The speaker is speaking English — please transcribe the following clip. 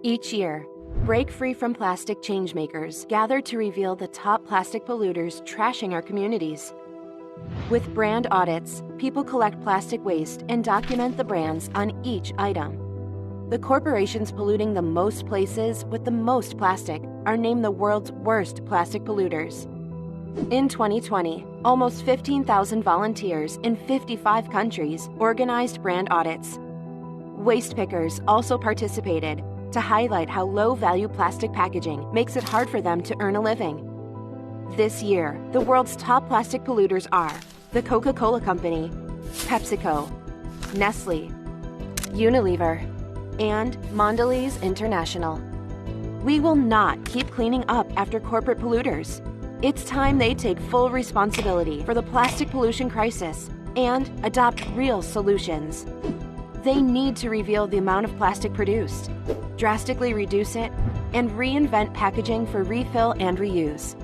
Each year, Break Free from Plastic changemakers gather to reveal the top plastic polluters trashing our communities. With brand audits, people collect plastic waste and document the brands on each item. The corporations polluting the most places with the most plastic are named the world's worst plastic polluters. In 2020, almost 15,000 volunteers in 55 countries organized brand audits. Waste pickers also participated to highlight how low-value plastic packaging makes it hard for them to earn a living. This year, the world's top plastic polluters are the Coca-Cola Company, PepsiCo, Nestle, Unilever, and Mondelez International. We will not keep cleaning up after corporate polluters. It's time they take full responsibility for the plastic pollution crisis and adopt real solutions. They need to reveal the amount of plastic produced, drastically reduce it, and reinvent packaging for refill and reuse.